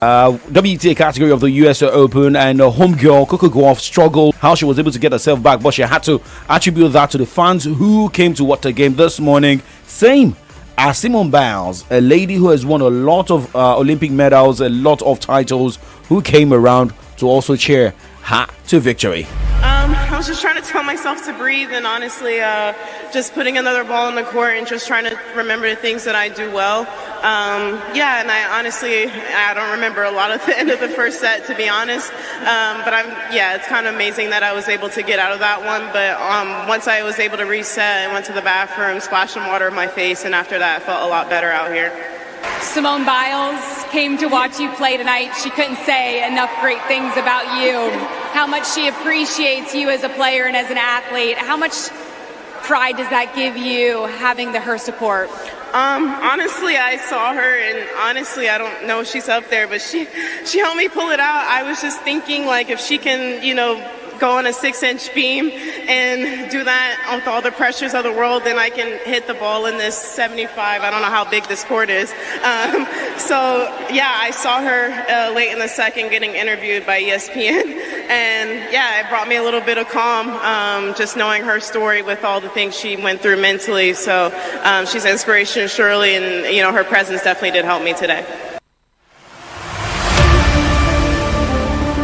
WTA category of the US Open, and home girl Coco Gauff struggled how she was able to get herself back, but she had to attribute that to the fans who came to watch the game this morning. Same as Simone Biles, a lady who has won a lot of Olympic medals, a lot of titles, who came around to also cheer her to victory. I was just trying to tell myself to breathe, and honestly, just putting another ball in the court and just trying to remember the things that I do well. And I don't remember a lot of the end of the first set, to be honest. It's kind of amazing that I was able to get out of that one. But once I was able to reset, I went to the bathroom, splashed some water in my face, and after that, I felt a lot better out here. Simone Biles came to watch you play tonight. She couldn't say enough great things about you. How much she appreciates you as a player and as an athlete. How much pride does that give you, having her support? Honestly, I saw her, and honestly, I don't know if she's up there, but she helped me pull it out. I was just thinking, like, if she can, go on a 6-inch beam and do that with all the pressures of the world, then I can hit the ball in this 75. I don't know how big this court is. I saw her late in the second getting interviewed by ESPN. And it brought me a little bit of calm, just knowing her story with all the things she went through mentally. So she's an inspiration, surely, and, her presence definitely did help me today.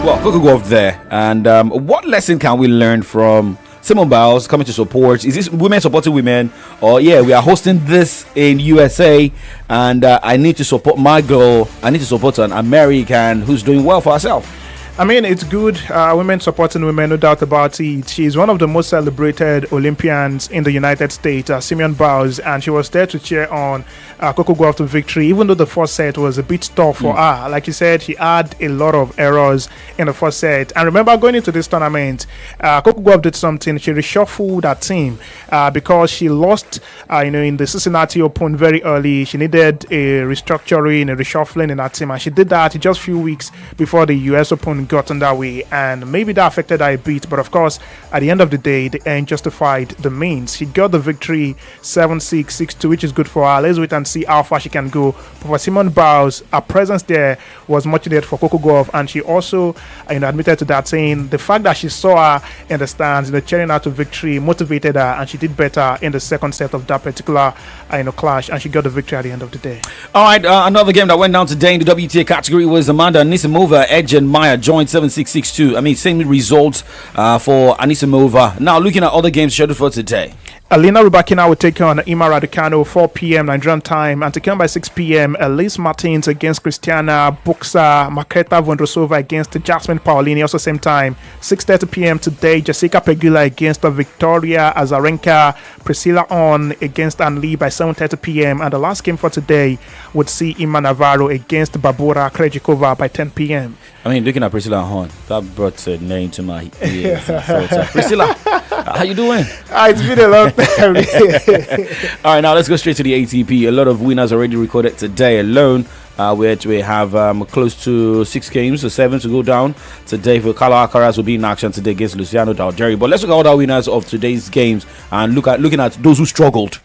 Well, Coco Gauff there. And what lesson can we learn from Simone Biles coming to support? Is this women supporting women? Or, we are hosting this in USA, and I need to support my girl. I need to support an American who's doing well for herself. I mean, it's good. Women supporting women, no doubt about it. She's one of the most celebrated Olympians in the United States, Simone Biles, and she was there to cheer on Coco Gauff to victory, even though the first set was a bit tough for her. Like you said, she had a lot of errors in the first set. And remember, going into this tournament, Coco Gauff did something. She reshuffled her team because she lost, in the Cincinnati Open very early. She needed a restructuring, a reshuffling in her team, and she did that just a few weeks before the US Open got underway, and maybe that affected her a bit, but of course at the end of the day the end justified the means. She got the victory 7-6, 6-2, which is good for her. Let's wait and see how far she can go. But for Simone Biles, her presence there was much needed for Coco Gauff, and she also admitted to that, saying the fact that she saw her in the stands cheering her to victory motivated her, and she did better in the second set of that particular clash, and she got the victory at the end of the day. All right, another game that went down today in the WTA category was Amanda Anisimova edged Maya joined 7-6, 6-2. Same results for Anisimova. Now looking at other games scheduled for today. Alina Rybakina will take on Ima Raducanu 4 p.m. Nigerian time, and taken by 6 p.m. Elise Martins against Christiana Buxa, Marketa Vondrousova against Jasmine Paolini, also same time. 6:30 p.m. today, Jessica Pegula against Victoria Azarenka, Priscilla On against Ann Lee by 7:30 p.m. And the last game for today would see Ima Navarro against Barbora Krejcikova by 10 p.m. Looking at Priscilla Horn, that brought a name to my ears. Priscilla, how you doing? It's been a long time. All right, now let's go straight to the ATP. A lot of winners already recorded today alone. Which we have close to 6 games, so 7 to go down today. For Carlo Alcaraz will be in action today against Luciano D'Algeri. But let's look at all the winners of today's games and looking at those who struggled.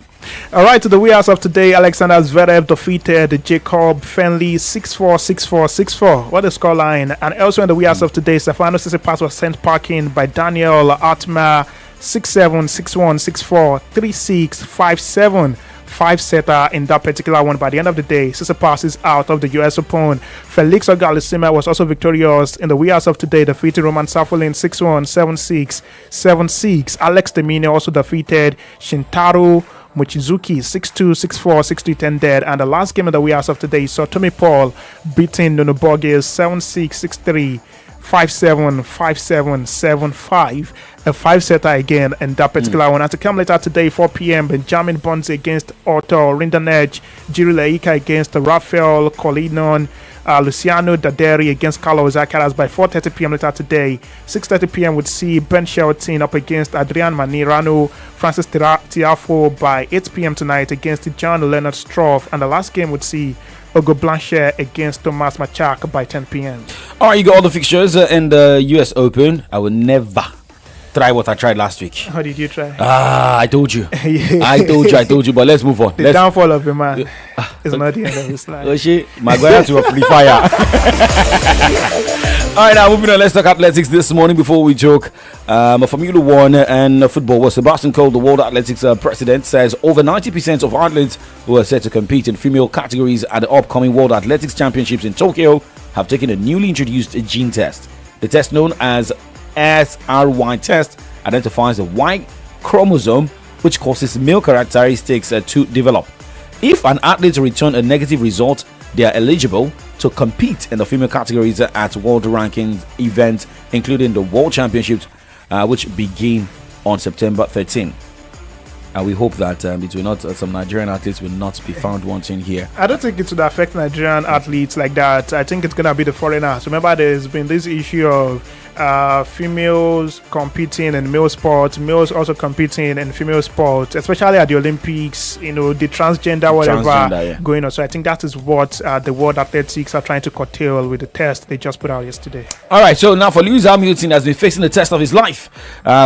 All right, to the winners of today, Alexander Zverev defeated Jacob Fenley 6-4, 6-4, 6-4. What a scoreline. And also in the winners of today, Stefano Tsitsipas was sent packing by Daniel Atma 6-7, 6-1, 6-4, 3-6, 5-7. 5-setter in that particular one. By the end of the day, Tsitsipas is out of the US Open. Felix Auger-Aliassime was also victorious in the winners of today, defeating Roman Safiullin 6-1, 7-6, 7-6. Alex de Minaur also defeated Shintaro Mochizuki 6-2, 6-4, 6-3, 10-dead. And the last game of the winners of today saw Tommy Paul beating Nuno Borges 7-6, 6-3, 5-7, 5-7, 7-5. A 5-setter again in that particular one. And to come later today, 4 p.m., Benjamin Bonzi against Otto Rinderknech, Jiri Leika against Rafael Colinon, Luciano Daderi against Carlos Alcaraz by 4:30 p.m. later today. 6:30 p.m. would see Ben Shelton up against Adrian Manirano, Francis Tiafoe by 8 p.m. tonight against John Leonard Struff. And the last game would see Hugo Blanchet against Thomas Machak by 10 p.m. All right, you got all the fixtures in the US Open. I will never try what I tried last week. How did you try? I told you. I told you. But let's move on. The downfall of a man is not the end of his life. Oshie, Maguire to a free fire. All right, now moving on. Let's talk athletics this morning before we joke. Formula One and football. Well, Sebastian Coe, the World Athletics president, says over 90% of athletes who are set to compete in female categories at the upcoming World Athletics Championships in Tokyo have taken a newly introduced gene test. The test, known as SRY test, identifies the Y chromosome, which causes male characteristics to develop. If an athlete returns a negative result, they are eligible to compete in the female categories at world rankings events, including the World Championships, which begin on September 13. And we hope that it will not, some Nigerian athletes will not be found wanting here. I don't think it would affect Nigerian athletes like that. I think it's going to be the foreigners. Remember, there's been this issue of females competing in male sports, males also competing in female sports, especially at the Olympics, the transgender whatever going on. So I think that is what the World Athletics are trying to curtail with the test they just put out yesterday. All right, so now for Lewis Hamilton has been facing the test of his life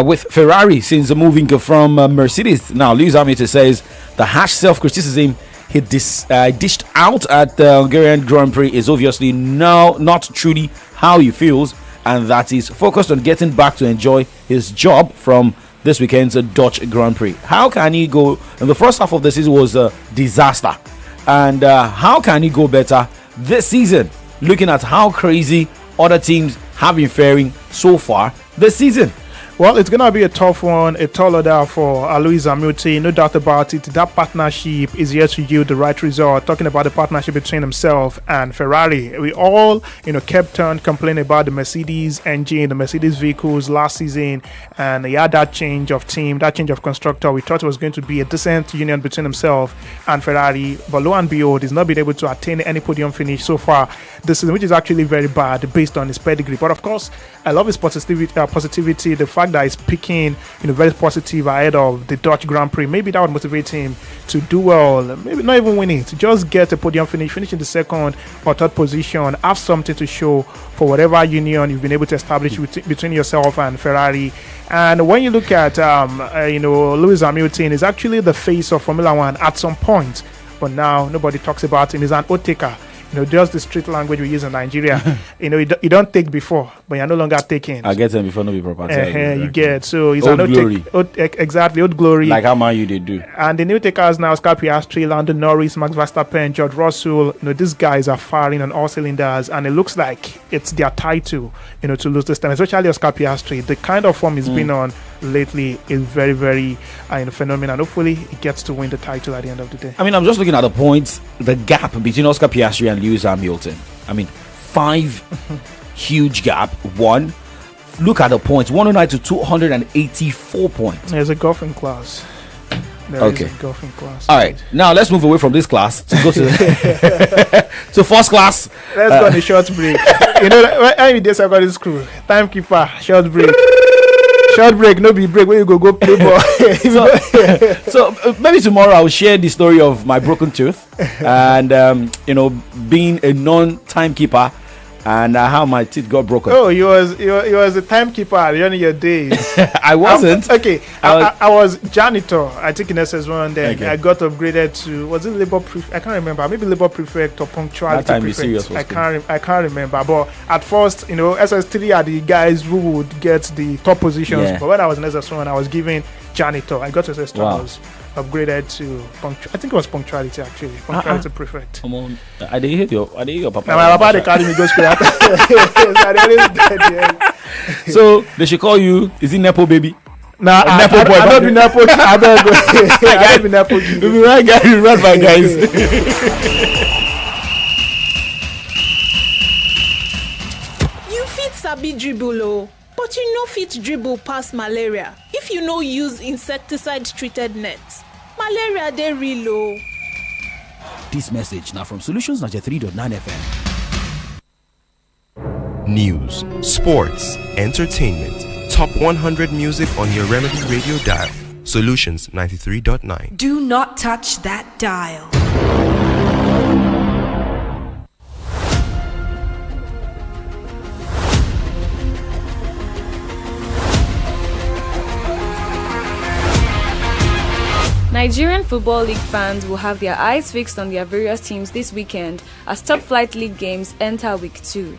with Ferrari since moving from Mercedes. Now, Lewis Hamilton says the harsh self-criticism he dished out at the Hungarian Grand Prix is obviously now not truly how he feels, and that he's focused on getting back to enjoy his job from this weekend's Dutch Grand Prix. How can he go? In the first half of the season was a disaster, and how can he go better this season? Looking at how crazy other teams have been faring so far this season. Well, it's going to be a tough one, a tall order for Lewis Hamilton, no doubt about it. That partnership is here to yield the right result. Talking about the partnership between himself and Ferrari. We all, kept on complaining about the Mercedes engine, the Mercedes vehicles last season, and he had that change of team, that change of constructor. We thought it was going to be a decent union between himself and Ferrari, but lo and behold, he's not been able to attain any podium finish so far this season, which is actually very bad based on his pedigree. But of course, I love his positivity, the fact that he's picking, very positive ahead of the Dutch Grand Prix. Maybe that would motivate him to do well, maybe not even win it, to just get a podium finish in the second or third position, have something to show for whatever union you've been able to establish between yourself and Ferrari. And when you look at, Lewis Hamilton is actually the face of Formula One at some point, but now nobody talks about him. He's an oath-taker. Just the street language we use in Nigeria. You don't take before, but you're no longer taking. I get them before no be proper. You get. So he's old glory. Exactly, old glory. Like how Man U they do. And the new takers now, Oscar Piastri, Lando Norris, Max Verstappen, George Russell. These guys are firing on all cylinders, and it looks like it's their title, to lose this time. Especially Oscar Piastri. The kind of form he's been on lately is very, very phenomenal. Hopefully, he gets to win the title at the end of the day. I mean, I'm just looking at the points, the gap between Oscar Piastri and Lewis Hamilton. I mean, 5 huge gap. One, look at the points, 109 to 284 points. There's a golfing class. Okay. Golfing class. All right, now let's move away from this class to go to to first class. Let's go on a short break. When you did secondary school, timekeeper, short break. Short break, no be break. Where you go play ball. So maybe tomorrow I'll share the story of my broken tooth and being a non-timekeeper and how my teeth got broken. Oh, you was a timekeeper at the end of your days. I wasn't. I was janitor. I think in SS1 then. Okay. I got upgraded to, was it labor prefect? I can't remember. Maybe labor prefect or punctuality that time prefect. I can't remember. But at first, SS3 are the guys who would get the top positions. Yeah. But when I was in SS1, I was given janitor. I got to SS2. Wow. I was upgraded to I think it was punctuality actually. Punctuality prefect. Come on, I didn't hear your papa. Now my papa carry me go school. So they should call you. Is it Nepo baby? Nah, I don't be Nepo. I don't be Nepo. You be right guy. You run my guys. You fit sabi dribble, but you no fit dribble past malaria if you no use insecticide treated nets. Malaria dey real o. This message now from Solutions 93.9 FM. News, sports, entertainment, top 100 music on your Remedy radio dial. Solutions 93.9. Do not touch that dial. Nigerian Football League fans will have their eyes fixed on their various teams this weekend as Top Flight League games enter week 2.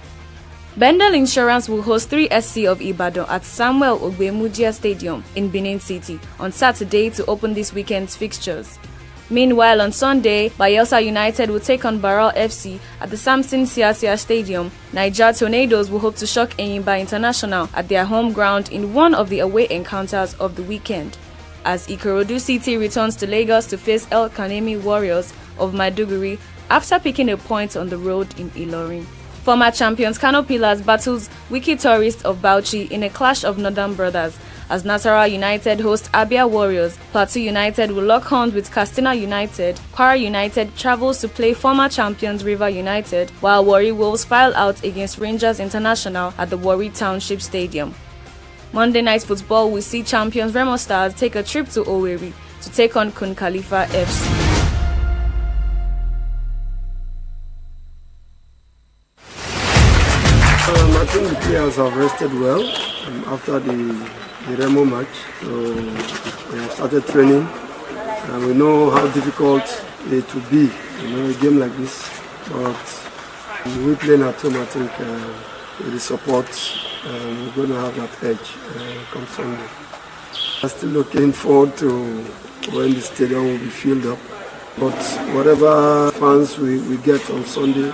Bendel Insurance will host 3SC of Ibadan at Samuel Ogbemudia Stadium in Benin City on Saturday to open this weekend's fixtures. Meanwhile, on Sunday, Bayelsa United will take on Barral FC at the Samson Siasia Stadium. Niger Tornadoes will hope to shock Enyimba International at their home ground in one of the away encounters of the weekend. As Ikorodu City returns to Lagos to face El Kanemi Warriors of Maiduguri after picking a point on the road in Ilorin. Former champions Kano Pillars battles Wiki Tourists of Bauchi in a clash of Northern Brothers. As Nasarawa United host Abia Warriors, Plateau United will lock horns with Castina United, Kwara United travels to play former champions River United, while Warri Wolves file out against Rangers International at the Warri Township Stadium. Monday Night Football will see champions Remo Stars take a trip to Owerri to take on Kun Khalifa FC. I think the players have rested well after the Remo match. So we have started training and we know how difficult it will be, a game like this. But we playing at home, I think with the support, we're going to have that edge come Sunday. I'm still looking forward to when the stadium will be filled up. But whatever fans we get on Sunday,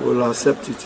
we'll accept it.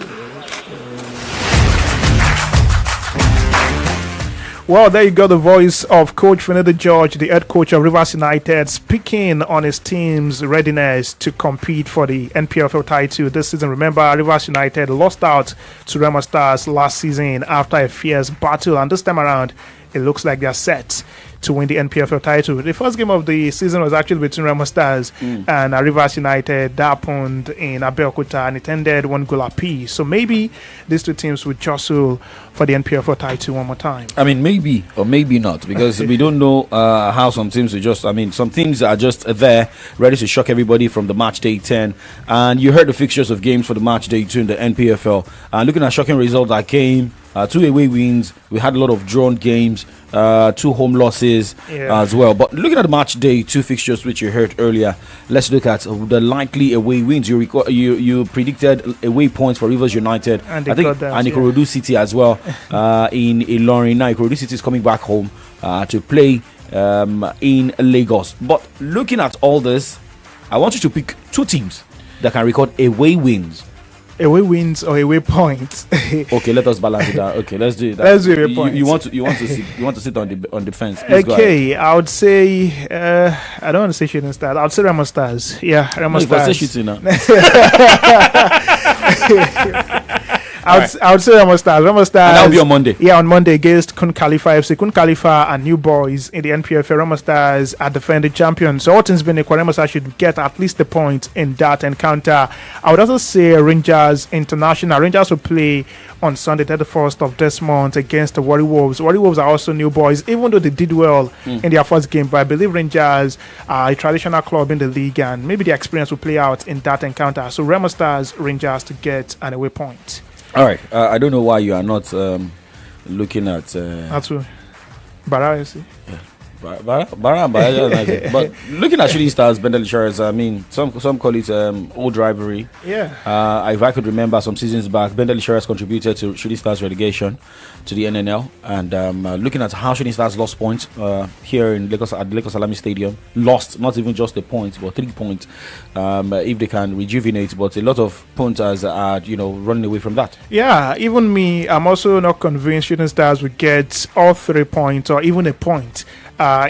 Well, there you go, the voice of Coach Finidi George, the head coach of Rivers United, speaking on his team's readiness to compete for the NPFL title this season. Remember, Rivers United lost out to Remo Stars last season after a fierce battle, and this time around, it looks like they're set to win the NPFL title. The first game of the season was actually between Remo Stars and Rivers United. That happened in Abeokuta and it ended 1 goal apiece. So maybe these two teams would jostle for the NPFL title one more time. I mean, maybe or maybe not, because we don't know how some teams are just, some teams are just there, ready to shock everybody from the match day 10. And you heard the fixtures of games for the match day 2 in the NPFL. And looking at shocking results that came, 2 away wins, we had a lot of drawn games, 2 home losses as well. But looking at the match day 2 fixtures which you heard earlier, let's look at the likely away wins. You predicted away points for Rivers United, and Ikorodu City as well in Ilorin. Now Ikorodu City is coming back home to play in Lagos. But looking at all this, I want you to pick 2 teams that can record away wins. Away wins or away points. Okay, let us balance it out. Okay, let's do that. Let's do away points. You want to sit on the fence. Please okay, I would say I don't want to say shooting stars. I would say Remo Stars. Yeah, Remo Stars. Say shooting now. I would say Remo Stars. Remo Stars. And that will be on Monday. Yeah, on Monday against Kun Khalifa FC. Kun Khalifa are new boys in the NPFL. Remo Stars are defending champions. So all things being equal, Remo Stars should get at least a point in that encounter. I would also say Rangers International. Rangers will play on Sunday, 31st of this month against the Warri Wolves. Warri Wolves are also new boys, even though they did well in their first game. But I believe Rangers are a traditional club in the league, and maybe the experience will play out in that encounter. So Remo Stars, Rangers to get an away point. All right. I don't know why you are not looking at. That's what Barra FC. But looking at Shooting Stars, Bendel Insurance, some call it old rivalry. Yeah. If I could remember some seasons back, Bendel Insurance contributed to Shooting Stars relegation to the NNL. And looking at how Shooting Stars lost points here in Lagos at the Lagos Alami Stadium, lost not even just a point, but 3 points. If they can rejuvenate, but a lot of punters are running away from that. Yeah, even me, I'm also not convinced Shooting Stars will get all 3 points or even a point.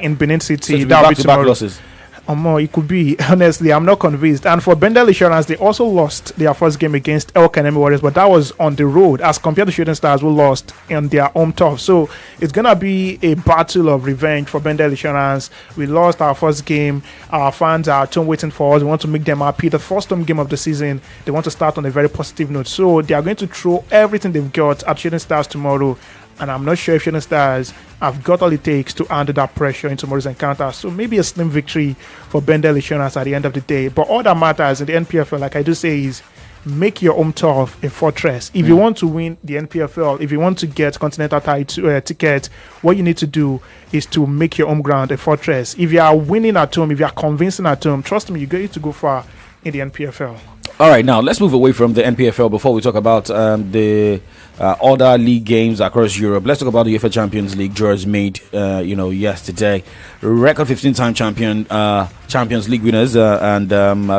In Benin City, so back-to-back losses. It could be. Honestly, I'm not convinced. And for Bendel Insurance, they also lost their first game against El Kanemi Warriors, but that was on the road as compared to Shooting Stars, who lost in their home turf. So it's gonna be a battle of revenge for Bendel Insurance. We lost our first game. Our fans are at home waiting for us. We want to make them happy. The first home game of the season, they want to start on a very positive note. So they are going to throw everything they've got at Shooting Stars tomorrow. And I'm not sure if Shooting Stars have got all it takes to handle that pressure in tomorrow's encounter. So maybe a slim victory for Bendel Insurance at the end of the day. But all that matters in the NPFL, like I do say, is make your home turf a fortress. If you want to win the NPFL, if you want to get continental ticket, what you need to do is to make your home ground a fortress. If you are winning at home, if you are convincing at home, trust me, you're going to go far in the NPFL. All right, now let's move away from the NPFL before we talk about the other league games across Europe. Let's talk about the UEFA Champions League draws made, yesterday. Record 15-time Champions League winners and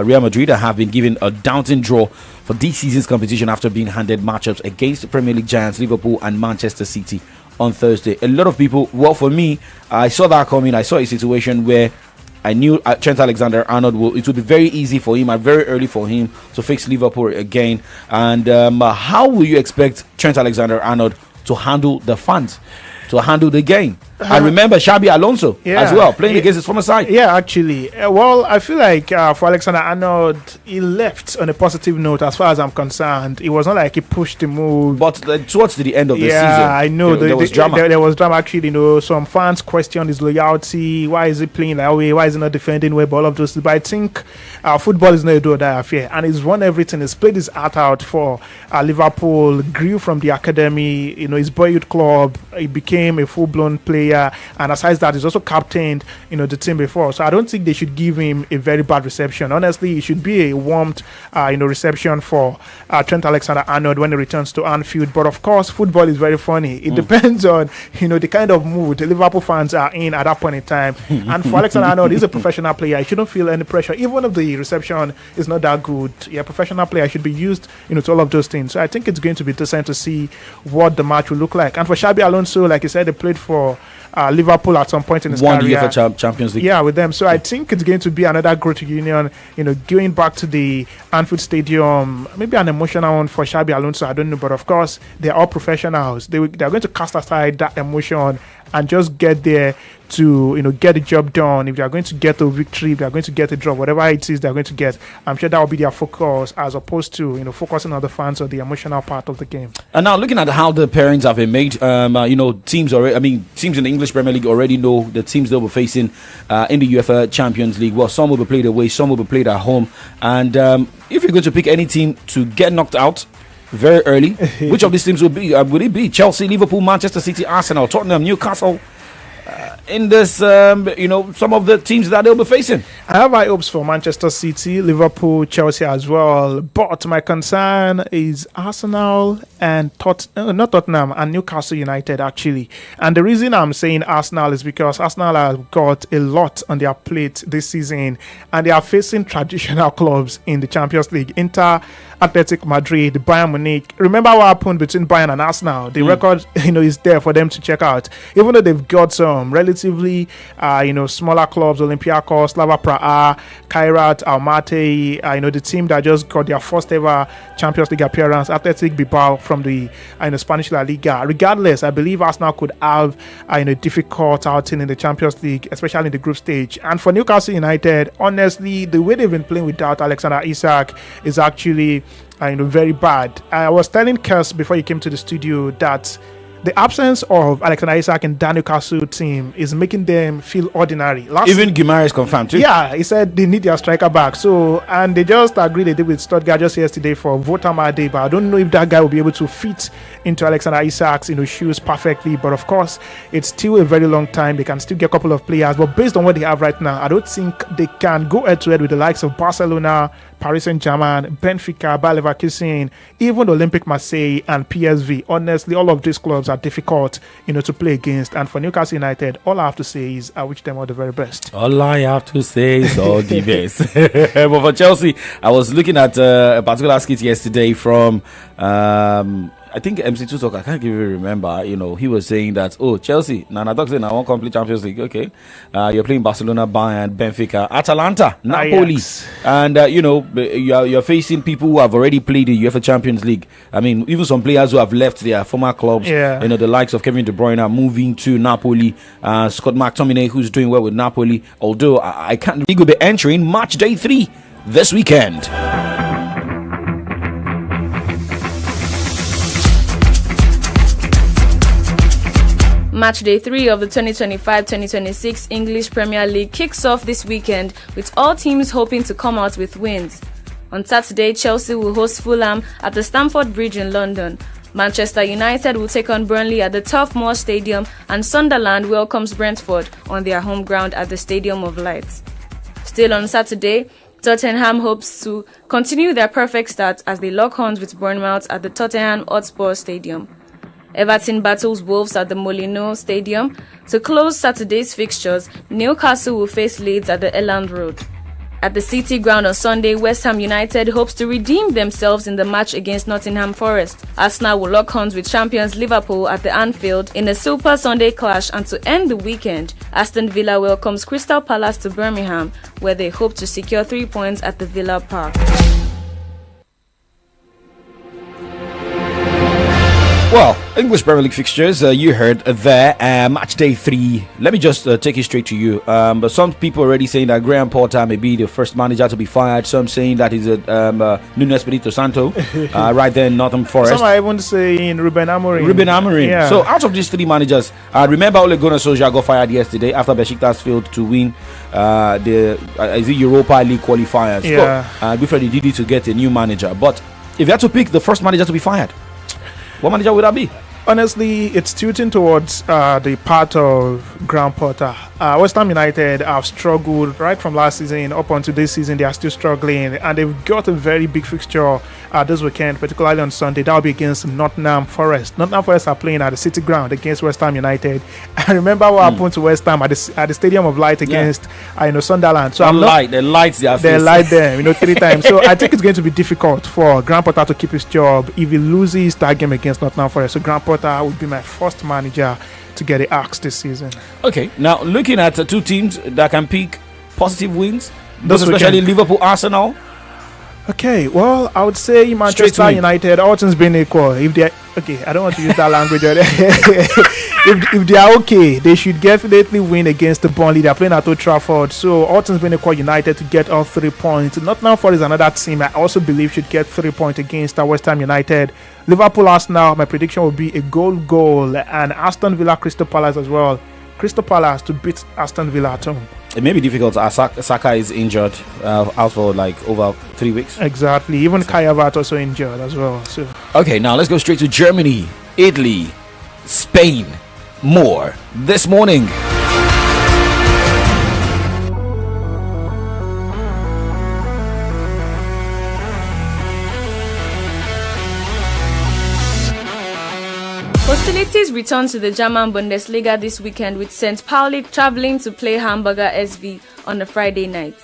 Real Madrid have been given a daunting draw for this season's competition after being handed matchups against the Premier League giants Liverpool and Manchester City on Thursday. A lot of people, well, for me, I saw that coming. I saw a situation where I knew Trent Alexander-Arnold it would be very easy for him and very early for him to face Liverpool again. And how will you expect Trent Alexander-Arnold to handle the fans, to handle the game? And remember Xabi Alonso as well, playing against his former side. Yeah, actually. Well, I feel like for Alexander-Arnold, he left on a positive note as far as I'm concerned. It was not like he pushed the move. But towards the end of the season, I know. There was drama. There was drama, actually. Some fans questioned his loyalty. Why is he playing that way? Why is he not defending well? All of those. But I think football is not a do-or-die affair. And he's won everything. He's played his heart out for Liverpool, grew from the academy, his boyhood club. He became a full-blown player. And aside that, he's also captained, the team before. So I don't think they should give him a very bad reception. Honestly, it should be a warmed, reception for Trent Alexander-Arnold when he returns to Anfield. But of course, football is very funny. It depends on, the kind of mood the Liverpool fans are in at that point in time. And for Alexander-Arnold, he's a professional player. He shouldn't feel any pressure, even if the reception is not that good. Yeah, professional player should be used, to all of those things. So I think it's going to be decent to see what the match will look like. And for Xabi Alonso, like you said, they played for Liverpool at some point in his career. Won the UEFA Champions League. Yeah, with them. So I think it's going to be another great reunion. Going back to the Anfield Stadium, maybe an emotional one for Xabi Alonso. I don't know, but of course they're all professionals. They're going to cast aside that emotion and just get there to get the job done. If they are going to get a victory, if they are going to get a draw, whatever it is they're going to get, I'm sure that will be their focus as opposed to focusing on the fans or the emotional part of the game. And now looking at how the pairings have been made, teams in the English Premier League already know the teams they'll be facing in the UEFA Champions League. Well, some will be played away, some will be played at home. And if you're going to pick any team to get knocked out very early, which of these teams would it be? Chelsea, Liverpool, Manchester City, Arsenal, Tottenham, Newcastle? In this, some of the teams that they'll be facing. I have high hopes for Manchester City, Liverpool, Chelsea as well. But my concern is Arsenal and not Tottenham and Newcastle United, actually. And the reason I'm saying Arsenal is because Arsenal have got a lot on their plate this season, and they are facing traditional clubs in the Champions League. Inter, Athletic Madrid, Bayern Munich. Remember what happened between Bayern and Arsenal? The record, is there for them to check out. Even though they've got some relatively, smaller clubs, Olympiacos, Slava Praha, Kairat, Almaty, the team that just got their first ever Champions League appearance, Athletic Bilbao from the Spanish La Liga. Regardless, I believe Arsenal could have a difficult outing in the Champions League, especially in the group stage. And for Newcastle United, honestly, the way they've been playing without Alexander Isak is actually very bad. I was telling Kers before he came to the studio that the absence of Alexander Isak in the Newcastle team is making them feel ordinary. Even Guimaraes confirmed too. Yeah, he said they need their striker back. So, and they just agreed they did with Stuttgart just yesterday for Votamade, but I don't know if that guy will be able to fit into Alexander Isak's shoes perfectly. But of course, it's still a very long time. They can still get a couple of players, but based on what they have right now, I don't think they can go head to head with the likes of Barcelona, Paris Saint-Germain, Benfica, Bayer Leverkusen, even Olympique Marseille and PSV. Honestly, all of these clubs are difficult, to play against. And for Newcastle United, all I have to say is I wish them all the very best. All I have to say is all the best. But for Chelsea, I was looking at a particular skit yesterday from I think MC2 Talk, I can't even remember, he was saying that, Chelsea, Nana Doc said, I want complete Champions League. Okay. You're playing Barcelona, Bayern, Benfica, Atalanta, Napoli. And, you're facing people who have already played the UEFA Champions League. I mean, even some players who have left their former clubs, the likes of Kevin De Bruyne are moving to Napoli. Scott McTominay, who's doing well with Napoli. Although I can't, he will be entering match day 3 this weekend. Match day 3 of the 2025-2026 English Premier League kicks off this weekend with all teams hoping to come out with wins. On Saturday, Chelsea will host Fulham at the Stamford Bridge in London. Manchester United will take on Burnley at the Turf Moor Stadium, and Sunderland welcomes Brentford on their home ground at the Stadium of Light. Still on Saturday, Tottenham hopes to continue their perfect start as they lock horns with Bournemouth at the Tottenham Hotspur Stadium. Everton battles Wolves at the Molineux Stadium. To close Saturday's fixtures, Newcastle will face Leeds at the Elland Road. At the City Ground on Sunday, West Ham United hopes to redeem themselves in the match against Nottingham Forest. Arsenal will lock horns with champions Liverpool at the Anfield in a Super Sunday clash, and to end the weekend, Aston Villa welcomes Crystal Palace to Birmingham, where they hope to secure 3 points at the Villa Park. Well, English Premier League fixtures, you heard there, match day 3. Let me just take it straight to you. But some people already saying that Graham Potter may be the first manager to be fired. Some saying that is Nuno Espirito Santo, right there in Northern Forest. Some are even saying Ruben Amorim. Yeah. So out of these 3 managers, remember Ole Gunnar Solskjaer got fired yesterday after Besiktas failed to win the Europa League qualifiers. Yeah. Before they needed to get a new manager. But if you had to pick the first manager to be fired, what manager would that be? Honestly, it's tilting towards the part of Graham Potter. West Ham United have struggled right from last season up until this season. They are still struggling, and they've got a very big fixture this weekend, particularly on Sunday. That will be against Nottingham Forest. Nottingham Forest are playing at the City Ground against West Ham United. I remember what happened to West Ham at the Stadium of Light against Sunderland. So they light them 3 times. So I think it's going to be difficult for Graham Potter to keep his job if he loses that game against Nottingham Forest. So Graham Potter would be my first manager to get the axe this season. Okay, now looking at 2 teams that can pick positive wins, This especially weekend. Liverpool, Arsenal. Okay, well, I would say Manchester United, all things being equal. If they I don't want to use that language. if they are okay, they should definitely win against the Burnley. They are playing at Old Trafford, so all things being equal, United to get all 3 points. Nottingham Forest is another team I also believe should get 3 points against West Ham United. Liverpool, Arsenal, my prediction will be a goal, and Aston Villa, Crystal Palace as well. Crystal Palace to beat Aston Villa at home. It may be difficult as Saka is injured out for like over 3 weeks. Exactly. Even Kai Havertz also injured as well. So okay, now let's go straight to Germany, Italy, Spain. More this morning. Hostilities return to the German Bundesliga this weekend, with St. Pauli traveling to play Hamburger SV on a Friday night.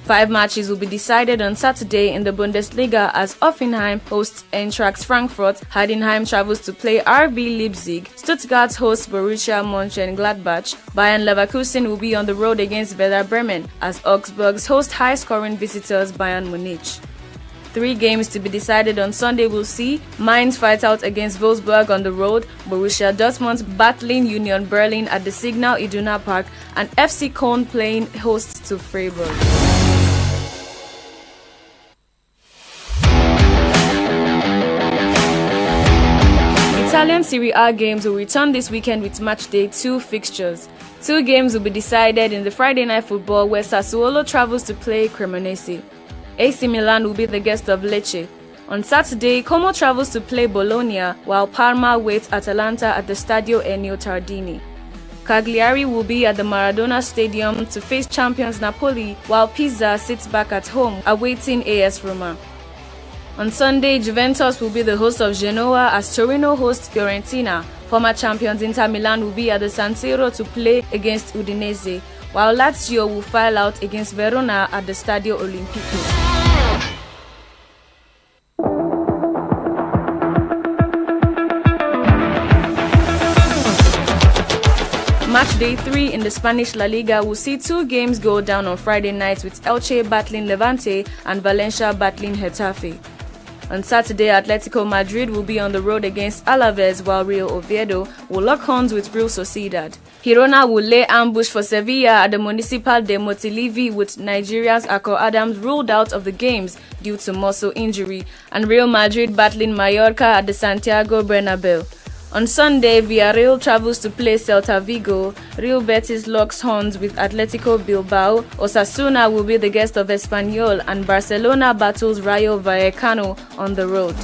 5 matches will be decided on Saturday in the Bundesliga as Hoffenheim hosts Eintracht Frankfurt, Heidenheim travels to play RB Leipzig, Stuttgart hosts Borussia Mönchengladbach, Bayern Leverkusen will be on the road against Werder Bremen as Augsburg host high-scoring visitors Bayern Munich. 3 games to be decided on Sunday will see Mainz fight out against Wolfsburg on the road, Borussia Dortmund battling Union Berlin at the Signal Iduna Park, and FC Köln playing hosts to Freiburg. Italian Serie A games will return this weekend with match day 2 fixtures. 2 games will be decided in the Friday night football, where Sassuolo travels to play Cremonese. AC Milan will be the guest of Lecce. On Saturday, Como travels to play Bologna, while Parma waits Atalanta at the Stadio Ennio Tardini. Cagliari will be at the Maradona Stadium to face champions Napoli, while Pisa sits back at home, awaiting AS Roma. On Sunday, Juventus will be the host of Genoa as Torino hosts Fiorentina. Former champions Inter Milan will be at the San Siro to play against Udinese, while Lazio will file out against Verona at the Stadio Olimpico. Match day 3 in the Spanish La Liga will see 2 games go down on Friday night, with Elche battling Levante and Valencia battling Getafe. On Saturday, Atletico Madrid will be on the road against Alaves, while Real Oviedo will lock horns with Real Sociedad. Girona will lay ambush for Sevilla at the Municipal de Montilivi, with Nigeria's Akko Adams ruled out of the games due to muscle injury, and Real Madrid battling Mallorca at the Santiago Bernabeu. On Sunday, Villarreal travels to play Celta Vigo, Real Betis locks horns with Atletico Bilbao, Osasuna will be the guest of Espanyol, and Barcelona battles Rayo Vallecano on the road.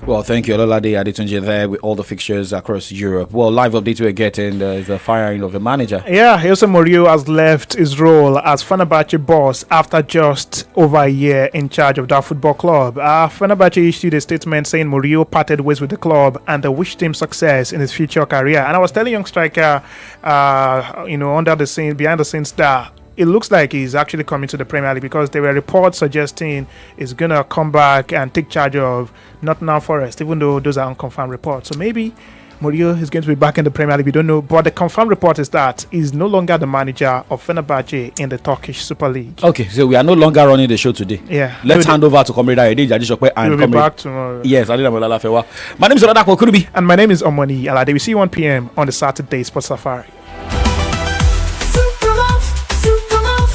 Well, thank you, Ololade Adetunji, there with all the fixtures across Europe. Well, live update we're getting is the firing of the manager. Yeah, Jose Mourinho has left his role as Fenerbahce boss after just over a year in charge of that football club. Fenerbahce issued a statement saying Mourinho parted ways with the club and they wished him success in his future career. And I was telling young striker, under the scene, behind the scenes, that it looks like he's actually coming to the Premier League because there were reports suggesting he's going to come back and take charge of Nottingham Forest, even though those are unconfirmed reports. So maybe Mourinho is going to be back in the Premier League. We don't know. But the confirmed report is that he's no longer the manager of Fenerbahce in the Turkish Super League. Okay, so we are no longer running the show today. Yeah. Let's hand over to Comrade Ayede Jadishokwe and we'll be back tomorrow. Yes, Adina Molalafewa. My name is Oladapo Kurubi. And my name is Omoni Alade. We see you 1 p.m. on the Saturday Sports Safari.